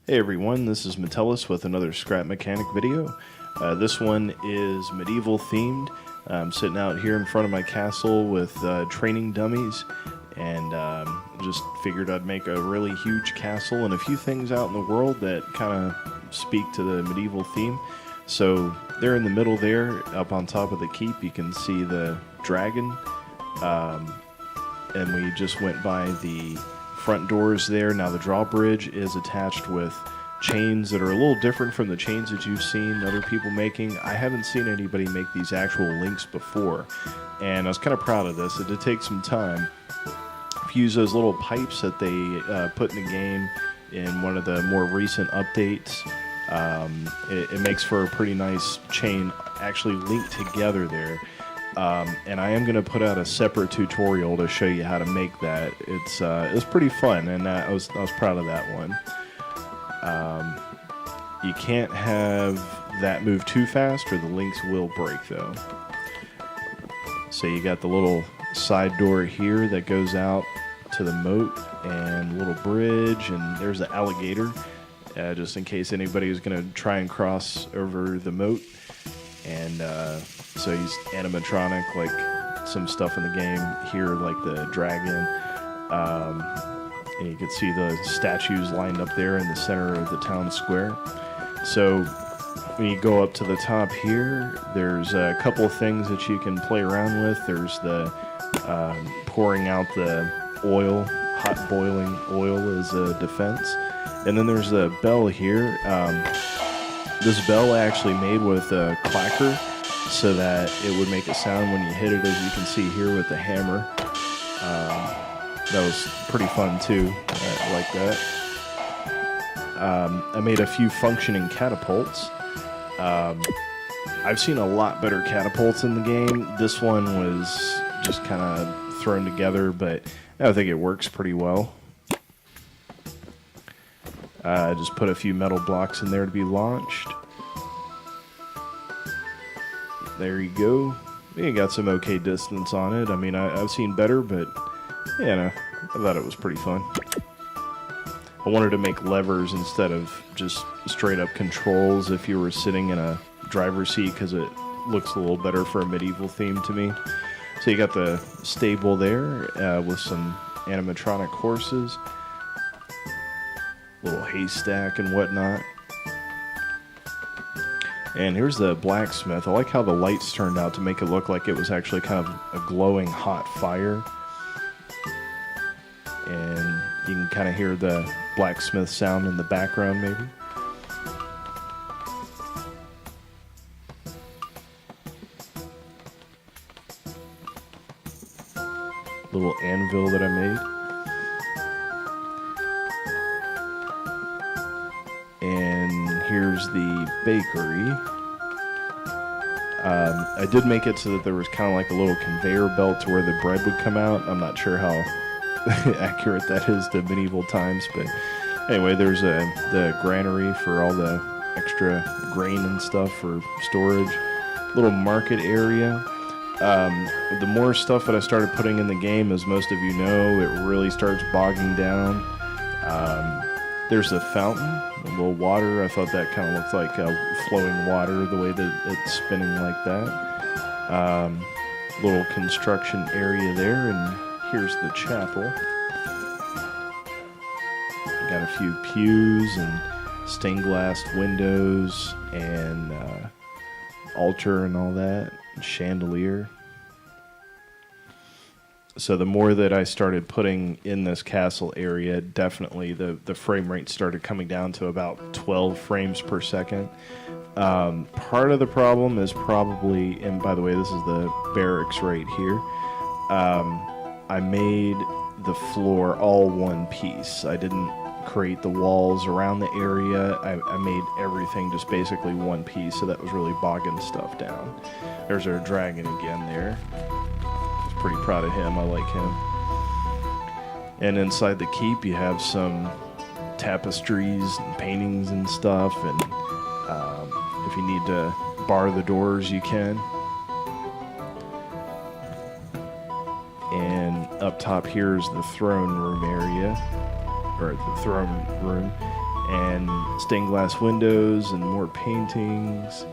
Hey everyone, this is Metellus with another Scrap Mechanic video. This one is medieval themed. I'm sitting out here in front of my castle with training dummies, and just figured I'd make a really huge castle and a few things out in the world that kind of speak to the medieval theme. So there in the middle there, up on top of the keep, you can see the dragon, and we just went by the front doors there. Now the drawbridge is attached with chains that are a little different from the chains that you've seen other people making. I haven't seen anybody make these actual links before, and I was kind of proud of this. It did take some time. If you use those little pipes that they put in the game in one of the more recent updates, it makes for a pretty nice chain actually linked together there. And I am going to put out a separate tutorial to show you how to make that. It was pretty fun, and I was proud of that one. You can't have that move too fast, or the links will break, though. So you got the little side door here that goes out to the moat, and a little bridge, and there's the alligator, just in case anybody is going to try and cross over the moat. And so he's animatronic, like some stuff in the game here, like the dragon. And you can see the statues lined up there in the center of the town square. So when you go up to the top here, there's a couple of things that you can play around with. There's the pouring out the oil, hot boiling oil as a defense. And then there's the bell here. This bell actually made with a clacker so that it would make a sound when you hit it, as you can see here with the hammer. That was pretty fun too. I like that. I made a few functioning catapults. I've seen a lot better catapults in the game. This one was just kind of thrown together, but I think it works pretty well. Just put a few metal blocks in there to be launched. There you go. You got some okay distance on it. I mean, I've seen better, but I thought it was pretty fun. I wanted to make levers instead of just straight up controls if you were sitting in a driver's seat, because it looks a little better for a medieval theme to me. So you got the stable there with some animatronic horses, little haystack and whatnot. And here's the blacksmith. I like how the lights turned out to make it look like it was actually kind of a glowing hot fire. And you can kind of hear the blacksmith sound in the background, maybe. Little anvil that I made. And here's the bakery. I did make it so that there was kind of like a little conveyor belt to where the bread would come out. I'm not sure how accurate that is to medieval times, but anyway, there's the granary for all the extra grain and stuff for storage. Little market area. The more stuff that I started putting in the game, as most of you know, it really starts bogging down. There's a fountain, a little water. I thought that kind of looked like flowing water, the way that it's spinning like that. Little construction area there, and here's the chapel. Got a few pews and stained glass windows and altar and all that, and chandelier. So the more that I started putting in this castle area, definitely the frame rate started coming down to about 12 frames per second. Part of the problem is probably, and by the way, this is the barracks right here. I made the floor all one piece. I didn't create the walls around the area. I made everything just basically one piece, so that was really bogging stuff down. There's our dragon again there. Pretty proud of him. I like him. And inside the keep, you have some tapestries and paintings and stuff. And if you need to bar the doors, you can. And up top here is the throne room area, or the throne room. and stained glass windows and more paintings.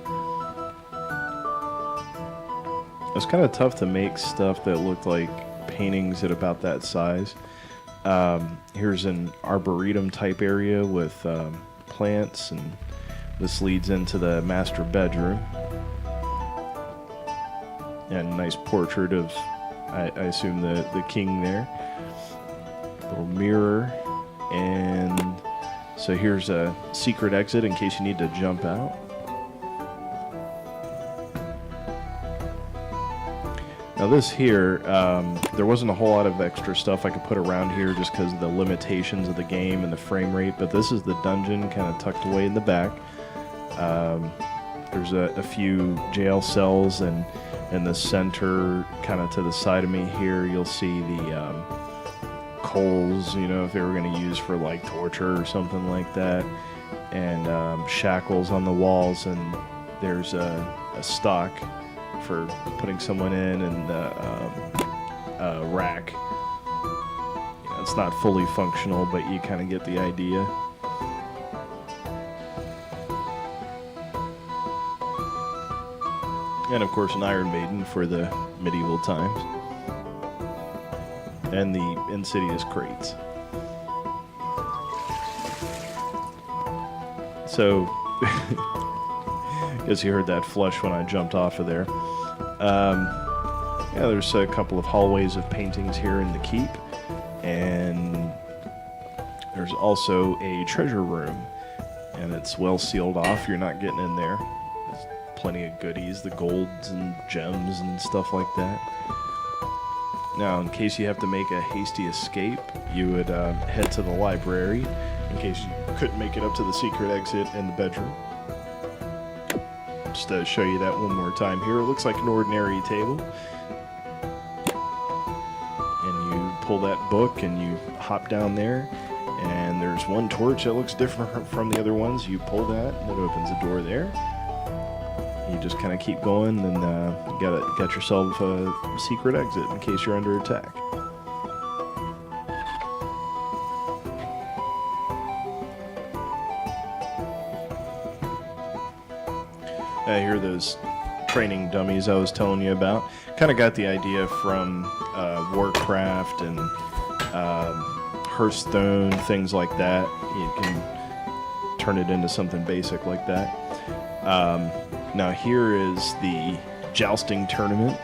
It was kind of tough to make stuff that looked like paintings at about that size. Here's an arboretum type area with plants, and this leads into the master bedroom. And a nice portrait of, I assume, the king there. Little mirror. And so here's a secret exit in case you need to jump out. Now this here, there wasn't a whole lot of extra stuff I could put around here just because of the limitations of the game and the frame rate, but this is the dungeon kind of tucked away in the back. There's a few jail cells, and in the center, kind of to the side of me here, you'll see the coals, you know, if they were going to use for like torture or something like that, and shackles on the walls, and there's a stock for putting someone in, and a rack. You know, it's not fully functional, but you kind of get the idea. And of course an Iron Maiden for the medieval times. And the insidious crates. So, guess you heard that flush when I jumped off of there. Yeah, there's a couple of hallways of paintings here in the keep, and there's also a treasure room, and it's well sealed off. You're not getting in there. There's plenty of goodies, the golds and gems and stuff like that. Now, in case you have to make a hasty escape, you would head to the library in case you couldn't make it up to the secret exit in the bedroom. Just to show you that one more time here. It looks like an ordinary table. And you pull that book and you hop down there, and there's one torch that looks different from the other ones. You pull that and it opens a door there. You just kind of keep going, and you got yourself a secret exit in case you're under attack. Here are those training dummies I was telling you about. Kind of got the idea from Warcraft and Hearthstone, things like that. You can turn it into something basic like that. Now here is the jousting tournament.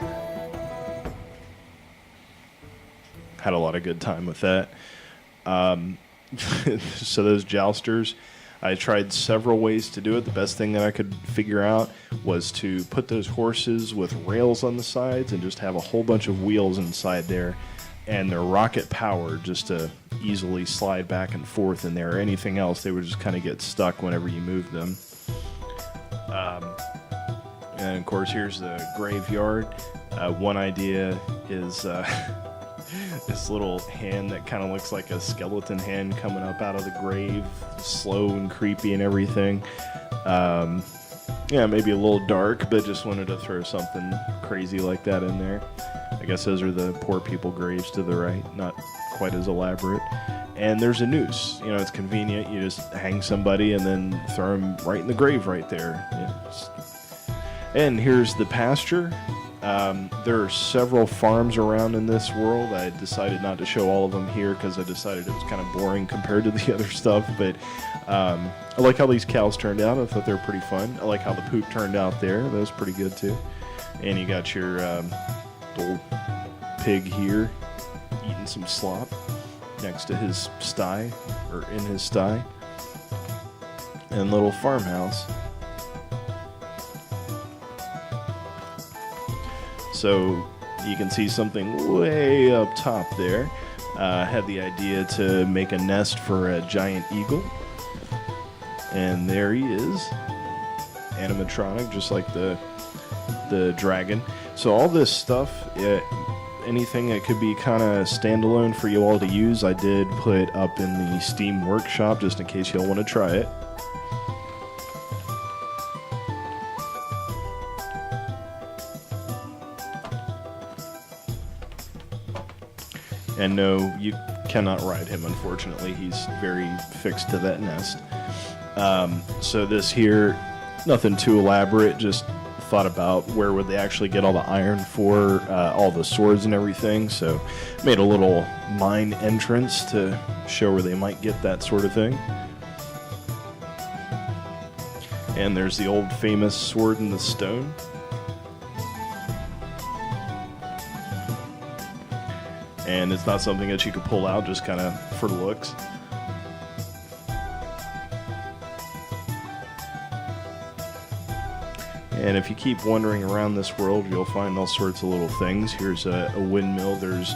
Had a lot of good time with that. So those jousters, I tried several ways to do it. The best thing that I could figure out was to put those horses with rails on the sides and just have a whole bunch of wheels inside there, and they're rocket powered just to easily slide back and forth in there. Anything else, they would just kind of get stuck whenever you moved them. And of course, here's the graveyard. One idea is this little hand that kind of looks like a skeleton hand coming up out of the grave, slow and creepy and everything. Yeah, maybe a little dark, but just wanted to throw something crazy like that in there. I guess those are the poor people graves to the right, not quite as elaborate. And there's a noose. You know, it's convenient. You just hang somebody and then throw them right in the grave right there. Yeah, and here's the pasture. There are several farms around in this world. I decided not to show all of them here because I decided it was kind of boring compared to the other stuff. But I like how these cows turned out. I thought they were pretty fun. I like how the poop turned out there. That was pretty good too. And you got your little pig here eating some slop next to his sty, or in his sty. And little farmhouse. So you can see something way up top there. Had the idea to make a nest for a giant eagle. And there he is. Animatronic, just like the dragon. So all this stuff, anything that could be kind of standalone for you all to use, I did put up in the Steam Workshop just in case you all want to try it. And no, you cannot ride him, unfortunately. He's very fixed to that nest. So this here, nothing too elaborate, just thought about where would they actually get all the iron for all the swords and everything. So made a little mine entrance to show where they might get that sort of thing. And there's the old famous sword in the stone. And it's not something that you could pull out just kind of for looks. And if you keep wandering around this world, you'll find all sorts of little things. Here's a windmill. There's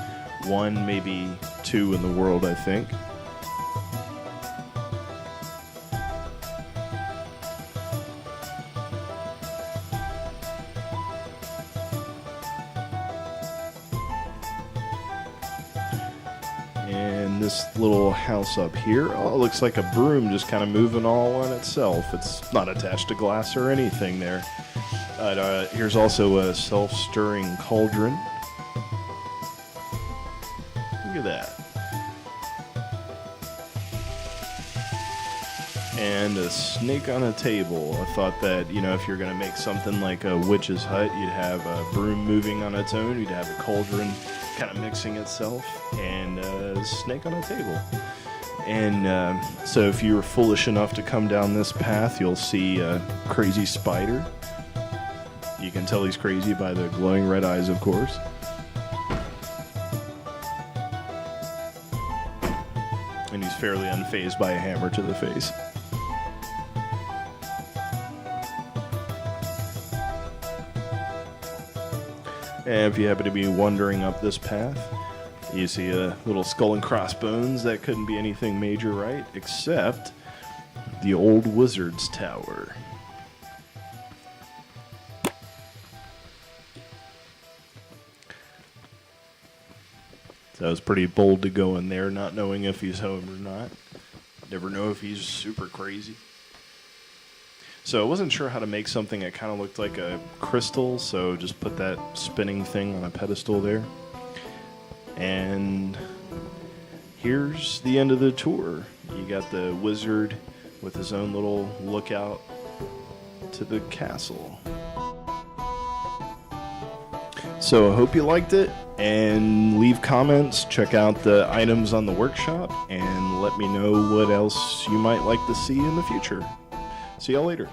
one, maybe two in the world, I think. And this little house up here, oh, it looks like a broom just kind of moving all on itself. It's not attached to glass or anything there. But here's also a self-stirring cauldron. Look at that. And a snake on a table. I thought that, you know, if you're going to make something like a witch's hut, you'd have a broom moving on its own, you'd have a cauldron kind of mixing itself, and a snake on a table. And so if you were foolish enough to come down this path, you'll see a crazy spider. You can tell he's crazy by the glowing red eyes, of course. And he's fairly unfazed by a hammer to the face. And if you happen to be wandering up this path, you see a little skull and crossbones. That couldn't be anything major, right? Except the old wizard's tower. So it was pretty bold to go in there, not knowing if he's home or not. Never know if he's super crazy. So I wasn't sure how to make something that kind of looked like a crystal, so just put that spinning thing on a pedestal there. And here's the end of the tour. You got the wizard with his own little lookout to the castle. So I hope you liked it, and leave comments, check out the items on the workshop, and let me know what else you might like to see in the future. See y'all later.